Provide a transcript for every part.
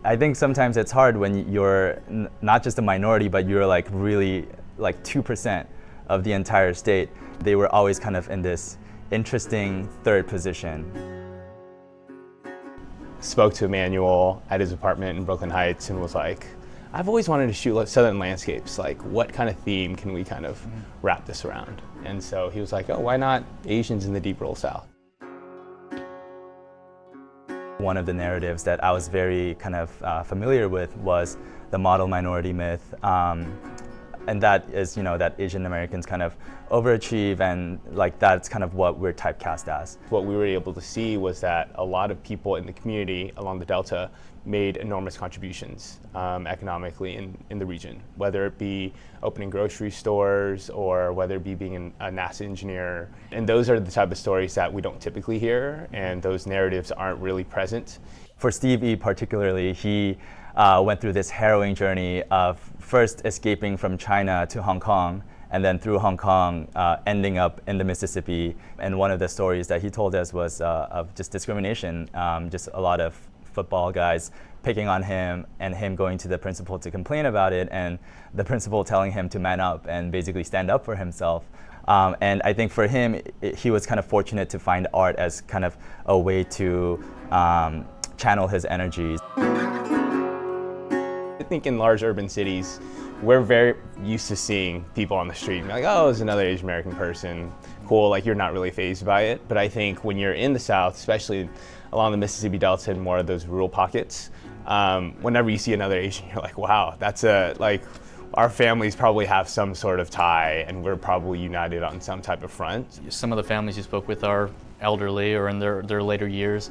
I think sometimes it's hard when you're not just a minority, but you're like really like 2% of the entire state. They were always kind of in this interesting third position. Spoke to Emmanuel at his apartment in Brooklyn Heights and was like, I've always wanted to shoot southern landscapes. Like, what kind of theme can we kind of wrap this around? And so he was like, oh, why not Asians in the deep rural South? One of the narratives that I was very kind of familiar with was the model minority myth. And that is, that Asian Americans kind of overachieve, and like that's kind of what we're typecast as. What we were able to see was that a lot of people in the community along the Delta made enormous contributions economically in the region, whether it be opening grocery stores or whether it be being a NASA engineer. And those are the type of stories that we don't typically hear, and those narratives aren't really present. For Steve E. particularly, he went through this harrowing journey of first escaping from China to Hong Kong, and then through Hong Kong ending up in the Mississippi. And one of the stories that he told us was of just discrimination, just a lot of football guys picking on him and him going to the principal to complain about it, and the principal telling him to man up and basically stand up for himself. And I think for him, he was kind of fortunate to find art as kind of a way to channel his energies. I think in large urban cities, we're very used to seeing people on the street and like, oh, there's another Asian American person, cool, like you're not really fazed by it. But I think when you're in the South, especially along the Mississippi Delta and more of those rural pockets, whenever you see another Asian, you're like, wow, that's our families probably have some sort of tie and we're probably united on some type of front. Some of the families you spoke with are elderly or in their later years.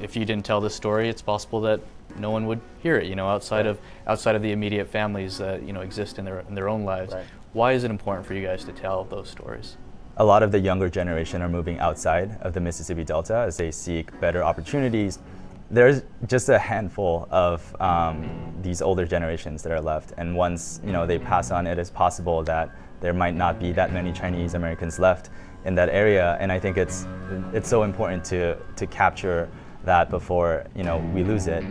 If you didn't tell this story, it's possible that no one would hear it, outside of the immediate families that exist in their own lives. Right. Why is it important for you guys to tell those stories? A lot of the younger generation are moving outside of the Mississippi Delta as they seek better opportunities. There's just a handful of these older generations that are left, and once they pass on, it is possible that there might not be that many Chinese Americans left in that area. And I think it's so important to capture that before we lose it.